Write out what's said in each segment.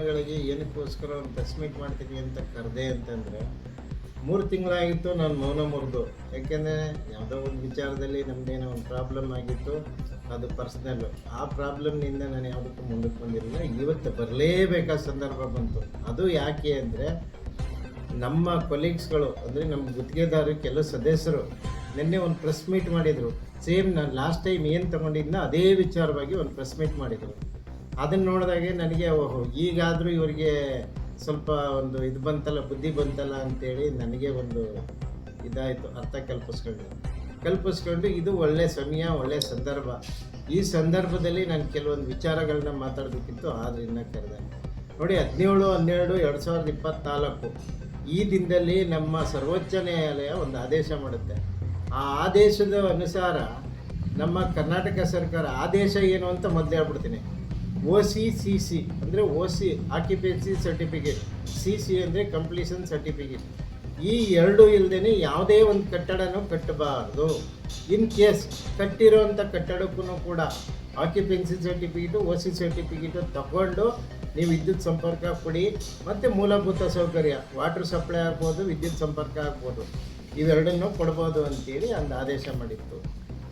ಮಾಧ್ಯಮಗಳಿಗೆ ಏನಕ್ಕೋಸ್ಕರ ಒಂದು press meet ಮಾಡ್ತೀನಿ ಅಂತ ಕರೆದೆ ಅಂತಂದರೆ 3 ತಿಂಗಳಾಗಿತ್ತು ನಾನು ಮೌನ ಮುರಿದು. ಯಾಕೆಂದರೆ ಯಾವುದೋ ಒಂದು ವಿಚಾರದಲ್ಲಿ ನಮ್ಮದೇನೋ ಒಂದು ಪ್ರಾಬ್ಲಮ್ ಆಗಿತ್ತು, ಅದು ಪರ್ಸ್ನಲ್ಲು. ಆ ಪ್ರಾಬ್ಲಮ್ನಿಂದ ನಾನು ಯಾವುದಕ್ಕೂ ಮುಂದಕ್ಕೆ ಬಂದಿರಲಿಲ್ಲ. ಇವತ್ತು ಬರಲೇಬೇಕಾದ ಸಂದರ್ಭ ಬಂತು. ಅದು ಯಾಕೆ ಅಂದರೆ ನಮ್ಮ ಕೊಲೀಗ್ಸ್ಗಳು ಅಂದರೆ ನಮ್ಮ ಗುತ್ತಿಗೆದಾರರು ಕೆಲವು ಸದಸ್ಯರು ನಿನ್ನೆ ಒಂದು ಪ್ರೆಸ್ ಮೀಟ್ ಮಾಡಿದರು. ಸೇಮ್ ನಾನು ಲಾಸ್ಟ್ ಟೈಮ್ ಏನು ತೊಗೊಂಡಿದ್ನ ಅದೇ ವಿಚಾರವಾಗಿ ಒಂದು ಪ್ರೆಸ್ ಮೀಟ್ ಮಾಡಿದರು. ಅದನ್ನು ನೋಡಿದಾಗೆ ನನಗೆ ಓಹೋ ಈಗಾದರೂ ಇವರಿಗೆ ಸ್ವಲ್ಪ ಒಂದು ಇದು ಬಂತಲ್ಲ, ಬುದ್ಧಿ ಬಂತಲ್ಲ ಅಂತೇಳಿ ನನಗೆ ಒಂದು ಇದಾಯಿತು, ಅರ್ಥ ಕಲ್ಪಿಸ್ಕೊಂಡು ಇದು ಒಳ್ಳೆಯ ಸಮಯ, ಒಳ್ಳೆಯ ಸಂದರ್ಭ. ಈ ಸಂದರ್ಭದಲ್ಲಿ ನಾನು ಕೆಲವೊಂದು ವಿಚಾರಗಳನ್ನ ಮಾತಾಡಬೇಕಿತ್ತು, ಆದ್ದರಿಂದ ಕರೆದೆ. ನೋಡಿ, 17/12/2024 ಈ ದಿನದಲ್ಲಿ ನಮ್ಮ ಸರ್ವೋಚ್ಚ ನ್ಯಾಯಾಲಯ ಒಂದು ಆದೇಶ ಮಾಡುತ್ತೆ. ಆ ಆದೇಶದ ಅನುಸಾರ ನಮ್ಮ ಕರ್ನಾಟಕ ಸರ್ಕಾರ ಆದೇಶ ಏನು ಅಂತ ಮೊದಲು ಹೇಳ್ಬಿಡ್ತೀನಿ. OCCC ಅಂದರೆ OC ಆಕ್ಯುಪೆನ್ಸಿ ಸರ್ಟಿಫಿಕೇಟ್, CC ಅಂದರೆ ಕಂಪ್ಲೀಷನ್ ಸರ್ಟಿಫಿಕೇಟ್. ಈ ಎರಡೂ ಇಲ್ಲದೇ ಯಾವುದೇ ಒಂದು ಕಟ್ಟಡನೂ ಕಟ್ಟಬಾರ್ದು. ಇನ್ ಕೇಸ್ ಕಟ್ಟಿರೋಂಥ ಕಟ್ಟಡಕ್ಕೂ ಕೂಡ ಆಕ್ಯುಪೆನ್ಸಿ ಸರ್ಟಿಫಿಕೇಟು, OC ಸರ್ಟಿಫಿಕೇಟು ತಗೊಂಡು ನೀವು ವಿದ್ಯುತ್ ಸಂಪರ್ಕ ಕೊಡಿ, ಮತ್ತು ಮೂಲಭೂತ ಸೌಕರ್ಯ ವಾಟರ್ ಸಪ್ಲೈ ಆಗ್ಬೋದು, ವಿದ್ಯುತ್ ಸಂಪರ್ಕ ಆಗ್ಬೋದು, ಇವೆರಡನ್ನೂ ಕೊಡ್ಬೋದು ಅಂತೇಳಿ ಒಂದು ಆದೇಶ ಮಾಡಿತ್ತು.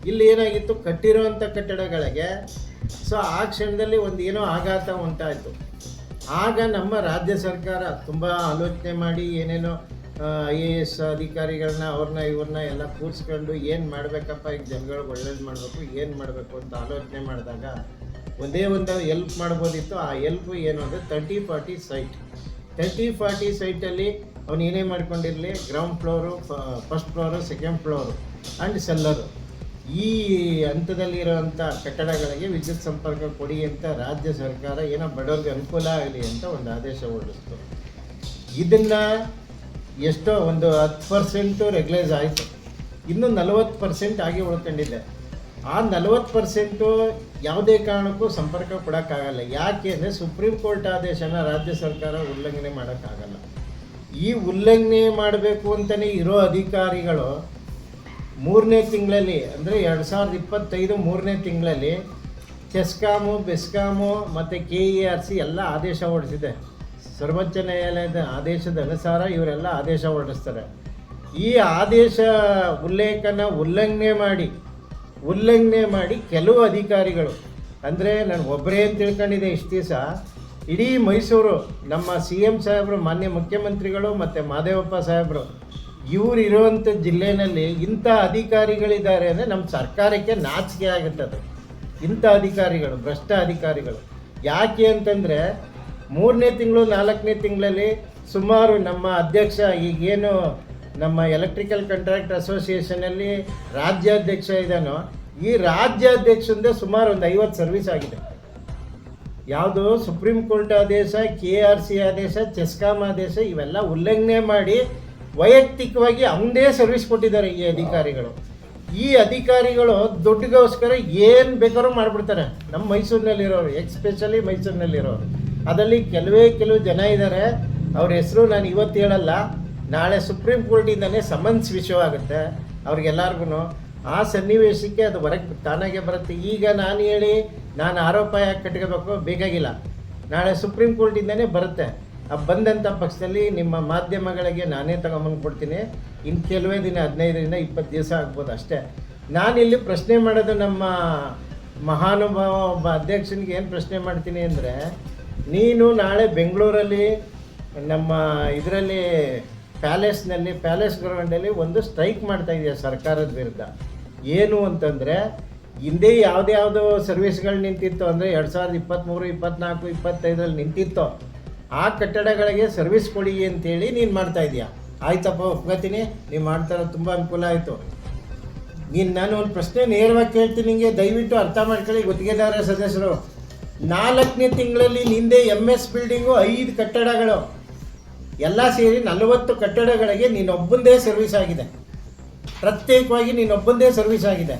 ಇಲ್ಲಿ ಏನಾಗಿತ್ತು, ಕಟ್ಟಿರೋವಂಥ ಕಟ್ಟಡಗಳಿಗೆ ಆ ಕ್ಷಣದಲ್ಲಿ ಒಂದು ಏನೋ ಆಘಾತ ಉಂಟಾಯಿತು. ಆಗ ನಮ್ಮ ರಾಜ್ಯ ಸರ್ಕಾರ ತುಂಬ ಆಲೋಚನೆ ಮಾಡಿ ಏನೇನೋ IAS ಅಧಿಕಾರಿಗಳನ್ನ ಇವ್ರನ್ನ ಎಲ್ಲ ಕೂರಿಸ್ಕೊಂಡು ಏನು ಮಾಡಬೇಕಪ್ಪ, ಈಗ ಜನಗಳಿಗೆ ಒಳ್ಳೇದು ಮಾಡಬೇಕು, ಏನು ಮಾಡಬೇಕು ಅಂತ ಆಲೋಚನೆ ಮಾಡಿದಾಗ ಒಂದೇ ಒಂದು ಎಲ್ಪ್ ಮಾಡ್ಬೋದಿತ್ತು. ಆ ಎಲ್ಪ್ ಏನು ಅಂದರೆ 30-40 ಸೈಟ್. 30-40 ಸೈಟಲ್ಲಿ ಅವನು ಏನೇ ಮಾಡ್ಕೊಂಡಿರಲಿ, ground floor, first floor, second floor and cellar, ಈ ಹಂತದಲ್ಲಿರೋವಂಥ ಕಟ್ಟಡಗಳಿಗೆ ವಿದ್ಯುತ್ ಸಂಪರ್ಕ ಕೊಡಿ ಅಂತ ರಾಜ್ಯ ಸರ್ಕಾರ ಏನೋ ಬಡವ್ರಿಗೆ ಅನುಕೂಲ ಆಗಲಿ ಅಂತ ಒಂದು ಆದೇಶ ಹೊರಡಿಸ್ತು. ಇದನ್ನು ಎಷ್ಟೋ ಒಂದು 10% ರೆಗ್ಯುಲೈಸ್ ಆಯಿತು. ಇನ್ನೂ 40% ಆಗಿ ಉಳ್ಕೊಂಡಿದೆ. ಆ 40% ಯಾವುದೇ ಕಾರಣಕ್ಕೂ ಸಂಪರ್ಕ ಕೊಡೋಕ್ಕಾಗಲ್ಲ. ಯಾಕೆ ಅಂದರೆ ಸುಪ್ರೀಂ ಕೋರ್ಟ್ ಆದೇಶನ ರಾಜ್ಯ ಸರ್ಕಾರ ಉಲ್ಲಂಘನೆ ಮಾಡೋಕ್ಕಾಗಲ್ಲ. ಈ ಉಲ್ಲಂಘನೆ ಮಾಡಬೇಕು ಅಂತಲೇ ಇರೋ ಅಧಿಕಾರಿಗಳು 3ನೇ ತಿಂಗಳಲ್ಲಿ ಅಂದರೆ 2025 3ನೇ ತಿಂಗಳಲ್ಲಿ ಚೆಸ್ಕಾಮು, ಬೆಸ್ಕಾಮು ಮತ್ತು KERC ಎಲ್ಲ ಆದೇಶ ಹೊರಡಿಸಿದೆ. ಸರ್ವೋಚ್ಚ ನ್ಯಾಯಾಲಯದ ಆದೇಶದ ಅನುಸಾರ ಇವರೆಲ್ಲ ಆದೇಶ ಹೊರಡಿಸ್ತಾರೆ. ಈ ಆದೇಶ ಉಲ್ಲಂಘನೆ ಮಾಡಿ ಕೆಲವು ಅಧಿಕಾರಿಗಳು, ಅಂದರೆ ನಾನು ಒಬ್ಬರೇ ಅಂತ ತಿಳ್ಕೊಂಡಿದ್ದೆ ಇಷ್ಟು ದಿವಸ, ಇಡೀ ಮೈಸೂರು ನಮ್ಮ CM ಸಾಹೇಬರು, ಮಾನ್ಯ ಮುಖ್ಯಮಂತ್ರಿಗಳು ಮತ್ತು ಮಾದೇವಪ್ಪ ಸಾಹೇಬರು, ಇವರು ಇರುವಂಥ ಜಿಲ್ಲೆಯಲ್ಲಿ ಇಂಥ ಅಧಿಕಾರಿಗಳಿದ್ದಾರೆ ಅಂದರೆ ನಮ್ಮ ಸರ್ಕಾರಕ್ಕೆ ನಾಚಿಕೆ ಆಗುತ್ತದೆ. ಇಂಥ ಅಧಿಕಾರಿಗಳು, ಭ್ರಷ್ಟ ಅಧಿಕಾರಿಗಳು. ಯಾಕೆ ಅಂತಂದರೆ 3ನೇ ತಿಂಗಳು 4ನೇ ತಿಂಗಳಲ್ಲಿ ಸುಮಾರು ನಮ್ಮ ಅಧ್ಯಕ್ಷ, ಈಗೇನು ನಮ್ಮ ಎಲೆಕ್ಟ್ರಿಕಲ್ ಕಾಂಟ್ರಾಕ್ಟ್ ಅಸೋಸಿಯೇಷನಲ್ಲಿ ರಾಜ್ಯಾಧ್ಯಕ್ಷ ಇದ್ದಾನೋ, ಈ ರಾಜ್ಯಾಧ್ಯಕ್ಷಂದೇ ಸುಮಾರು ಒಂದು 50 ಸರ್ವಿಸ್ ಆಗಿದೆ. ಯಾವುದು ಸುಪ್ರೀಂ ಕೋರ್ಟ್ ಆದೇಶ, KRC ಆದೇಶ, ಚೆಸ್ಕಾಮ್ ಆದೇಶ ಇವೆಲ್ಲ ಉಲ್ಲಂಘನೆ ಮಾಡಿ ವೈಯಕ್ತಿಕವಾಗಿ ಅವನದೇ ಸರ್ವಿಸ್ ಕೊಟ್ಟಿದ್ದಾರೆ ಈ ಅಧಿಕಾರಿಗಳು. ಈ ಅಧಿಕಾರಿಗಳು ದುಡ್ಡಿಗೋಸ್ಕರ ಏನು ಬೇಕಾದ್ರೂ ಮಾಡಿಬಿಡ್ತಾರೆ. ನಮ್ಮ ಮೈಸೂರಿನಲ್ಲಿರೋರು, ಎಕ್ಸ್ಪೆಷಲಿ ಮೈಸೂರಿನಲ್ಲಿರೋರು, ಅದರಲ್ಲಿ ಕೆಲವು ಜನ ಇದ್ದಾರೆ. ಅವ್ರ ಹೆಸರು ನಾನು ಇವತ್ತು ಹೇಳಲ್ಲ, ನಾಳೆ ಸುಪ್ರೀಂ ಕೋರ್ಟಿಂದನೇ ಸಮನ್ಸ್ ವಿಷಯವಾಗುತ್ತೆ ಅವ್ರಿಗೆಲ್ಲರಿಗೂ. ಆ ಸನ್ನಿವೇಶಕ್ಕೆ ಅದು ಹೊರಗೆ ತಾನಾಗೆ ಬರುತ್ತೆ. ಈಗ ನಾನು ಹೇಳಿ ನಾನು ಆರೋಪ ಯಾಕೆ ಕಟ್ಕೋಬೇಕು, ಬೇಕಾಗಿಲ್ಲ. ನಾಳೆ ಸುಪ್ರೀಂ ಕೋರ್ಟಿಂದನೇ ಬರುತ್ತೆ. ಬಂದಂಥ ಪಕ್ಷದಲ್ಲಿ ನಿಮ್ಮ ಮಾಧ್ಯಮಗಳಿಗೆ ನಾನೇ ತಗೊಂಬಂದು ಕೊಡ್ತೀನಿ. ಇನ್ನು ಕೆಲವೇ ದಿನ, 15-20 ದಿವಸ ಆಗ್ಬೋದು ಅಷ್ಟೇ. ನಾನಿಲ್ಲಿ ಪ್ರಶ್ನೆ ಮಾಡೋದು ನಮ್ಮ ಮಹಾನುಭಾವ ಒಬ್ಬ ಅಧ್ಯಕ್ಷನಿಗೆ ಏನು ಪ್ರಶ್ನೆ ಮಾಡ್ತೀನಿ ಅಂದರೆ, ನೀನು ನಾಳೆ ಬೆಂಗಳೂರಲ್ಲಿ ನಮ್ಮ ಇದರಲ್ಲಿ ಪ್ಯಾಲೇಸ್ ಗ್ರೌಂಡಲ್ಲಿ ಒಂದು ಸ್ಟ್ರೈಕ್ ಮಾಡ್ತಾಯಿದೆಯಾ ಸರ್ಕಾರದ ವಿರುದ್ಧ. ಏನು ಅಂತಂದರೆ, ಹಿಂದೆ ಯಾವುದ್ಯಾವುದೋ ಸರ್ವಿಸ್ಗಳು ನಿಂತಿತ್ತು ಅಂದರೆ 2023, 24, 25 ನಿಂತಿತ್ತು. ಆ ಕಟ್ಟಡಗಳಿಗೆ ಸರ್ವಿಸ್ ಕೊಡಿ ಅಂತೇಳಿ ನೀನು ಮಾಡ್ತಾಯಿದ್ದೀಯಾ. ಆಯ್ತಪ್ಪ, ಒಪ್ಕೋತೀನಿ, ನೀವು ಮಾಡ್ತಾಯಿರೋದು ತುಂಬ ಅನುಕೂಲ ಆಯಿತು. ನಾನು ಒಂದು ಪ್ರಶ್ನೆ ನೇರವಾಗಿ ಕೇಳ್ತೀನಿ, ನಿಮಗೆ ದಯವಿಟ್ಟು ಅರ್ಥ ಮಾಡ್ಕೊಳ್ಳಿ ಗುತ್ತಿಗೆದಾರ ಸದಸ್ಯರು. 4ನೇ ತಿಂಗಳಲ್ಲಿ ನಿಂದೆ MS ಬಿಲ್ಡಿಂಗು 5 ಕಟ್ಟಡಗಳು ಎಲ್ಲ ಸೇರಿ 40 ಕಟ್ಟಡಗಳಿಗೆ ನೀನೊಬ್ಬಂದೇ ಸರ್ವಿಸ್ ಆಗಿದೆ. ಪ್ರತ್ಯೇಕವಾಗಿ ನೀನೊಬ್ಬಂದೇ ಸರ್ವಿಸ್ ಆಗಿದೆ.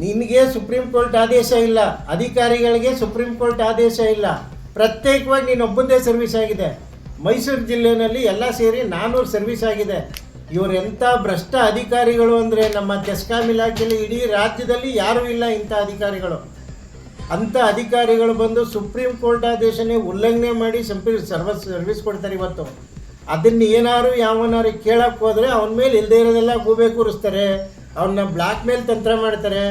ನಿನಗೆ ಸುಪ್ರೀಂ ಕೋರ್ಟ್ ಆದೇಶ ಇಲ್ಲ, ಅಧಿಕಾರಿಗಳಿಗೆ ಸುಪ್ರೀಂ ಕೋರ್ಟ್ ಆದೇಶ ಇಲ್ಲ, ಪ್ರತ್ಯೇಕವಾಗಿ ನೀನೊಬ್ಬಂದೇ ಸರ್ವಿಸ್ ಆಗಿದೆ. ಮೈಸೂರು ಜಿಲ್ಲೆಯಲ್ಲಿ ಎಲ್ಲ ಸೇರಿ 400 ಸರ್ವಿಸ್ ಆಗಿದೆ. ಇವರೆಂಥ ಭ್ರಷ್ಟ ಅಧಿಕಾರಿಗಳು ಅಂದರೆ ನಮ್ಮ ಚೆಸ್ಕಾಮ್ ಇಲಾಖೆಯಲ್ಲಿ ಇಡೀ ರಾಜ್ಯದಲ್ಲಿ ಯಾರೂ ಇಲ್ಲ ಇಂಥ ಅಧಿಕಾರಿಗಳು. ಅಂಥ ಅಧಿಕಾರಿಗಳು ಬಂದು ಸುಪ್ರೀಂ ಕೋರ್ಟ್ ಆದೇಶನೇ ಉಲ್ಲಂಘನೆ ಮಾಡಿ ಸರ್ವಿಸ್ ಕೊಡ್ತಾರೆ ಇವತ್ತು. ಅದನ್ನ ಏನಾರು ಯಾವನಾರು ಕೇಳಕ್ಕೆ ಹೋದರೆ ಅವನ ಮೇಲೆ ಇಲ್ಲದೆ ಇರೋದೆಲ್ಲ ಗೂಬೆ ಕೂರಿಸ್ತಾರೆ, ಅವನ್ನ ಬ್ಲ್ಯಾಕ್ ಮೇಲ್ ತಂತ್ರ ಮಾಡ್ತಾರೆ,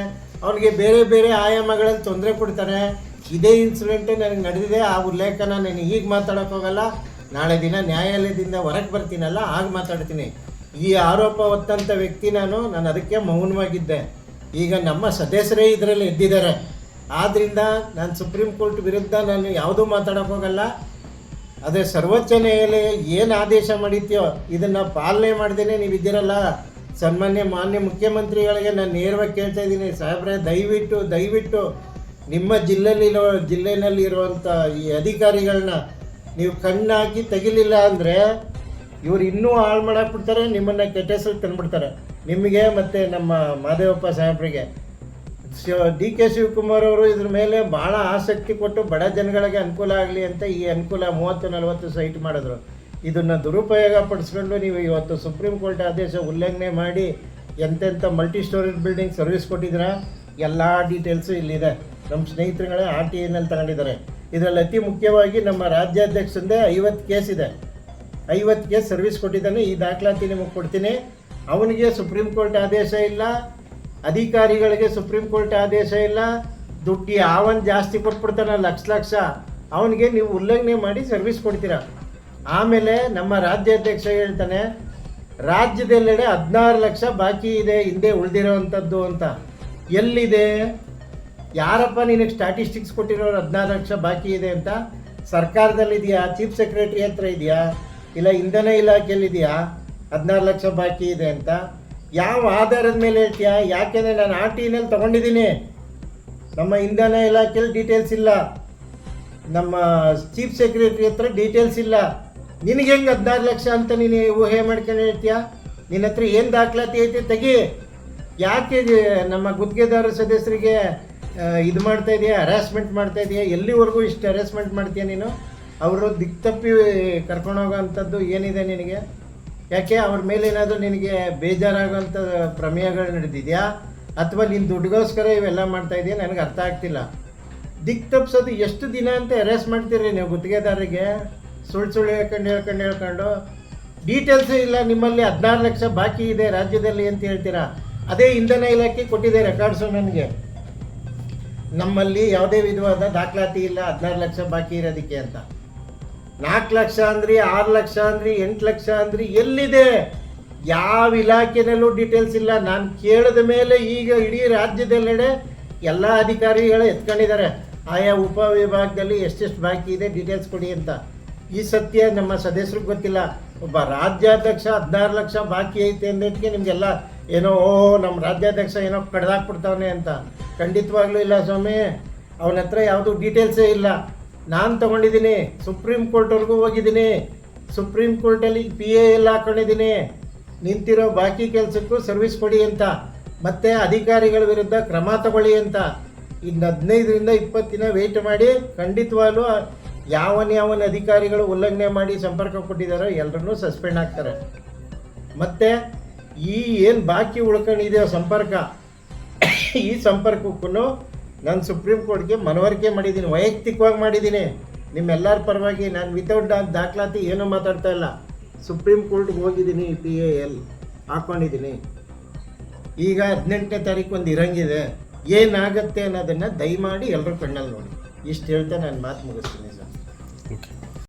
ಅವನಿಗೆ ಬೇರೆ ಬೇರೆ ಆಯಾಮಗಳಲ್ಲಿ ತೊಂದರೆ ಕೊಡ್ತಾರೆ. ಇದೇ ಇನ್ಸಿಡೆಂಟ್ ನನಗೆ ನಡೆದಿದೆ. ಆ ಉಲ್ಲೇಖನ ನಾನು ಈಗ ಮಾತಾಡೋಕೆ ಹೋಗಲ್ಲ, ನಾಳೆ ದಿನ ನ್ಯಾಯಾಲಯದಿಂದ ಹೊರಗೆ ಬರ್ತೀನಲ್ಲ ಆಗ ಮಾತಾಡ್ತೀನಿ. ಈ ಆರೋಪ ಹೊತ್ತಂಥ ವ್ಯಕ್ತಿ ನಾನು ಅದಕ್ಕೆ ಮೌನವಾಗಿದ್ದೆ. ಈಗ ನಮ್ಮ ಸದಸ್ಯರೇ ಇದರಲ್ಲಿ ಎದ್ದಿದ್ದಾರೆ. ಆದ್ದರಿಂದ ನಾನು ಸುಪ್ರೀಂ ಕೋರ್ಟ್ ವಿರುದ್ಧ ನಾನು ಯಾವುದೂ ಮಾತಾಡೋಕೆ ಹೋಗಲ್ಲ. ಅದೇ ಸರ್ವೋಚ್ಚ ನ್ಯಾಯಾಲಯ ಏನು ಆದೇಶ ಮಾಡಿದ್ಯೋ ಇದನ್ನು ಪಾಲನೆ ಮಾಡ್ದೇನೆ ನೀವು ಇದ್ದೀರಲ್ಲ. ಮಾನ್ಯ ಮುಖ್ಯಮಂತ್ರಿಗಳಿಗೆ ನಾನು ನೇರವಾಗಿ ಕೇಳ್ತಾ ಇದ್ದೀನಿ, ಸಾಹೇಬ್ರೆ ದಯವಿಟ್ಟು ನಿಮ್ಮ ಜಿಲ್ಲೆನಲ್ಲಿರುವಂಥ ಈ ಅಧಿಕಾರಿಗಳನ್ನ ನೀವು ಕಣ್ಣಾಕಿ ತೆಗಿಲಿಲ್ಲ ಅಂದರೆ ಇವರು ಇನ್ನೂ ಹಾಳು ಮಾಡಾಕ್ಬಿಡ್ತಾರೆ, ನಿಮ್ಮನ್ನು ಕೆಟ್ಟ ಹೆಸರು ತಂದುಬಿಡ್ತಾರೆ, ನಿಮಗೆ ಮತ್ತು ನಮ್ಮ ಮಾದೇವಪ್ಪ ಸಾಹೇಬ್ರಿಗೆ. DK ಶಿವಕುಮಾರ್ ಅವರು ಇದ್ರ ಮೇಲೆ ಭಾಳ ಆಸಕ್ತಿ ಕೊಟ್ಟು ಬಡ ಜನಗಳಿಗೆ ಅನುಕೂಲ ಆಗಲಿ ಅಂತ ಈ ಅನುಕೂಲ 30-40 ಸೈಟ್ ಮಾಡಿದ್ರು. ಇದನ್ನು ದುರುಪಯೋಗ ಪಡಿಸ್ಕೊಂಡು ನೀವು ಇವತ್ತು ಸುಪ್ರೀಂ ಕೋರ್ಟ್ ಆದೇಶ ಉಲ್ಲಂಘನೆ ಮಾಡಿ ಎಂತೆಂಥ ಮಲ್ಟಿ ಸ್ಟೋರೇಜ್ ಬಿಲ್ಡಿಂಗ್ ಸರ್ವಿಸ್ ಕೊಟ್ಟಿದ್ದೀರಾ, ಎಲ್ಲ ಡೀಟೇಲ್ಸು ಇಲ್ಲಿದೆ. ನಮ್ಮ ಸ್ನೇಹಿತರುಗಳೇ RTIನಲ್ಲಿ ತಗೊಂಡಿದ್ದಾರೆ. ಇದರಲ್ಲಿ ಅತಿ ಮುಖ್ಯವಾಗಿ ನಮ್ಮ ರಾಜ್ಯಾಧ್ಯಕ್ಷಂದೇ 50 ಕೇಸ್ ಇದೆ. 50 ಕೇಸ್ ಸರ್ವಿಸ್ ಕೊಟ್ಟಿದ್ದಾನೆ. ಈ ದಾಖಲಾತಿ ನಿಮಗೆ ಕೊಡ್ತೀನಿ. ಅವನಿಗೆ ಸುಪ್ರೀಂ ಕೋರ್ಟ್ ಆದೇಶ ಇಲ್ಲ, ಅಧಿಕಾರಿಗಳಿಗೆ ಸುಪ್ರೀಂ ಕೋರ್ಟ್ ಆದೇಶ ಇಲ್ಲ, ದುಡ್ಡು ಯಾವನ್ ಜಾಸ್ತಿ ಕೊಟ್ಬಿಡ್ತಾನೆ ಲಕ್ಷ ಅವನಿಗೆ ನೀವು ಉಲ್ಲಂಘನೆ ಮಾಡಿ ಸರ್ವಿಸ್ ಕೊಡ್ತೀರಾ. ಆಮೇಲೆ ನಮ್ಮ ರಾಜ್ಯಾಧ್ಯಕ್ಷ ಹೇಳ್ತಾನೆ ರಾಜ್ಯದೆಲ್ಲೆಡೆ 16 ಲಕ್ಷ ಬಾಕಿ ಇದೆ ಹಿಂದೆ ಉಳಿದಿರೋವಂಥದ್ದು ಅಂತ. ಎಲ್ಲಿದೆ? ಯಾರಪ್ಪ ನಿನಗೆ ಸ್ಟ್ಯಾಟಿಸ್ಟಿಕ್ಸ್ ಕೊಟ್ಟಿರೋರು 16 ಲಕ್ಷ ಬಾಕಿ ಇದೆ ಅಂತ? ಸರ್ಕಾರದಲ್ಲಿದೆಯಾ? ಚೀಫ್ ಸೆಕ್ರೆಟರಿ ಹತ್ರ ಇದೆಯಾ? ಇಲ್ಲ ಇಂಧನ ಇಲಾಖೆಯಲ್ಲಿದೆಯಾ 16 ಲಕ್ಷ ಬಾಕಿ ಇದೆ ಅಂತ? ಯಾವ ಆಧಾರದ ಮೇಲೆ ಹೇಳ್ತೀಯಾ? ಯಾಕೆಂದರೆ ನಾನು RTIನಲ್ಲಿ ತೊಗೊಂಡಿದ್ದೀನಿ. ನಮ್ಮ ಇಂಧನ ಇಲಾಖೆಯಲ್ಲಿ ಡೀಟೇಲ್ಸ್ ಇಲ್ಲ, ನಮ್ಮ ಚೀಫ್ ಸೆಕ್ರೆಟರಿ ಹತ್ರ ಡೀಟೇಲ್ಸ್ ಇಲ್ಲ. ನಿನಗೆ ಹೆಂಗೆ 16 ಲಕ್ಷ ಅಂತ ನೀನು ಊಹೆ ಮಾಡ್ಕೊಂಡು ಹೇಳ್ತೀಯಾ? ನಿನ್ನ ಹತ್ರ ಏನು ದಾಖಲಾತಿ ಐತೆ ತೆಗಿ. ಯಾಕೆ ನಮ್ಮ ಗುತ್ತಿಗೆದಾರ ಸದಸ್ಯರಿಗೆ ಇದು ಮಾಡ್ತಾ ಇದೆಯಾ, ಹರಾಸ್ಮೆಂಟ್ ಮಾಡ್ತಾ ಇದೆಯಾ? ಎಲ್ಲಿವರೆಗೂ ಇಷ್ಟು ಹರಾಸ್ಮೆಂಟ್ ಮಾಡ್ತೀಯ ನೀನು? ಅವರು ದಿಕ್ತಪ್ಪಿ ಕರ್ಕೊಂಡೋಗೋ ಅಂಥದ್ದು ಏನಿದೆ ನಿನಗೆ? ಯಾಕೆ ಅವ್ರ ಮೇಲೆ ಏನಾದರೂ ನಿನಗೆ ಬೇಜಾರಾಗೋಂಥ ಪ್ರಮೇಯಗಳು ನಡೆದಿದೆಯಾ, ಅಥವಾ ನೀನು ದುಡ್ಡುಗೋಸ್ಕರ ಇವೆಲ್ಲ ಮಾಡ್ತಾ ಇದೆಯಾ? ನನಗೆ ಅರ್ಥ ಆಗ್ತಿಲ್ಲ. ದಿಕ್ಕು ತಪ್ಪಿಸೋದು ಎಷ್ಟು ದಿನ ಅಂತ ಅರೆಸ್ಟ್ ಮಾಡ್ತೀರಿ ನೀವು ಗುತ್ತಿಗೆದಾರರಿಗೆ? ಸುಳ್ಳು ಹೇಳ್ಕೊಂಡು ಡೀಟೇಲ್ಸೇ ಇಲ್ಲ ನಿಮ್ಮಲ್ಲಿ. 16 ಲಕ್ಷ ಬಾಕಿ ಇದೆ ರಾಜ್ಯದಲ್ಲಿ ಅಂತ ಹೇಳ್ತೀರಾ. ಅದೇ ಇಂಧನ ಇಲಾಖೆ ಕೊಟ್ಟಿದೆ ರೆಕಾರ್ಡ್ಸು ನನಗೆ. ನಮ್ಮಲ್ಲಿ ಯಾವುದೇ ವಿಧವಾದ ದಾಖಲಾತಿ ಇಲ್ಲ 16 ಲಕ್ಷ ಬಾಕಿ ಇರೋದಕ್ಕೆ ಅಂತ. 4 ಲಕ್ಷ ಅಂದ್ರಿ, 6 ಲಕ್ಷ ಅಂದ್ರಿ, 8 ಲಕ್ಷ ಅಂದ್ರಿ, ಎಲ್ಲಿದೆ? ಯಾವ ಇಲಾಖೆನಲ್ಲೂ ಡೀಟೇಲ್ಸ್ ಇಲ್ಲ. ನಾನು ಕೇಳಿದ ಮೇಲೆ ಈಗ ಇಡೀ ರಾಜ್ಯದೆಲ್ಲೆಡೆ ಎಲ್ಲ ಅಧಿಕಾರಿಗಳು ಎತ್ಕೊಂಡಿದ್ದಾರೆ, ಆಯಾ ಉಪವಿಭಾಗದಲ್ಲಿ ಎಷ್ಟೆಷ್ಟು ಬಾಕಿ ಇದೆ ಡೀಟೇಲ್ಸ್ ಕೊಡಿ ಅಂತ. ಈ ಸತ್ಯ ನಮ್ಮ ಸದಸ್ಯರಿಗೆ ಗೊತ್ತಿಲ್ಲ. ಒಬ್ಬ ರಾಜ್ಯಾಧ್ಯಕ್ಷ 16 ಲಕ್ಷ ಬಾಕಿ ಐತೆ ಅಂದಿದ್ದಕ್ಕೆ ನಿಮಗೆಲ್ಲ ಏನೋ ನಮ್ಮ ರಾಜ್ಯಾಧ್ಯಕ್ಷ ಏನೋ ಕಡ್ದಾಕ್ಬಿಡ್ತಾವನೆ ಅಂತ. ಖಂಡಿತವಾಗ್ಲೂ ಇಲ್ಲ ಸ್ವಾಮಿ, ಅವನ ಹತ್ರ ಯಾವುದೂ ಡೀಟೇಲ್ಸೇ ಇಲ್ಲ. ನಾನು ತೊಗೊಂಡಿದ್ದೀನಿ, ಸುಪ್ರೀಂ ಕೋರ್ಟ್ವರೆಗೂ ಹೋಗಿದ್ದೀನಿ, ಸುಪ್ರೀಂ ಕೋರ್ಟಲ್ಲಿ PAL ಹಾಕೊಂಡಿದ್ದೀನಿ, ನಿಂತಿರೋ ಬಾಕಿ ಕೆಲಸಕ್ಕೂ ಸರ್ವಿಸ್ ಕೊಡಿ ಅಂತ, ಮತ್ತು ಅಧಿಕಾರಿಗಳ ವಿರುದ್ಧ ಕ್ರಮ ತಗೊಳ್ಳಿ ಅಂತ. ಇನ್ನು 15ರಿಂದ 20 ದಿನ ವೆಯ್ಟ್ ಮಾಡಿ ಖಂಡಿತವಾಗ್ಲೂ ಯಾವನ ಅಧಿಕಾರಿಗಳು ಉಲ್ಲಂಘನೆ ಮಾಡಿ ಸಂಪರ್ಕ ಕೊಟ್ಟಿದ್ದಾರೋ ಎಲ್ಲರನ್ನೂ ಸಸ್ಪೆಂಡ್ ಆಗ್ತಾರೆ. ಮತ್ತು ಈ ಏನು ಬಾಕಿ ಉಳ್ಕೊಂಡಿದೆಯೋ ಸಂಪರ್ಕ, ಈ ಸಂಪರ್ಕಕ್ಕೂ ನಾನು ಸುಪ್ರೀಂ ಕೋರ್ಟ್ಗೆ ಮನವರಿಕೆ ಮಾಡಿದ್ದೀನಿ, ವೈಯಕ್ತಿಕವಾಗಿ ಮಾಡಿದ್ದೀನಿ. ನಿಮ್ಮೆಲ್ಲರ ಪರವಾಗಿ ನಾನು ವಿತೌಟ್ ದಾಖಲಾತಿ ಏನೂ ಮಾತಾಡ್ತಾ ಇಲ್ಲ. ಸುಪ್ರೀಂ ಕೋರ್ಟ್ಗೆ ಹೋಗಿದ್ದೀನಿ, PAL ಹಾಕ್ಕೊಂಡಿದ್ದೀನಿ. ಈಗ 18ನೇ ತಾರೀಕು ಒಂದು ಇರಂಗಿದೆ, ಏನಾಗುತ್ತೆ ಅನ್ನೋದನ್ನು ದಯಮಾಡಿ ಎಲ್ಲರೂ ಕಣ್ಣಲ್ಲಿ ನೋಡಿ. ಇಷ್ಟು ಹೇಳ್ತಾ ನಾನು ಮಾತು ಮುಗಿಸ್ತೀನಿ ಸರ್. ಓಕೆ.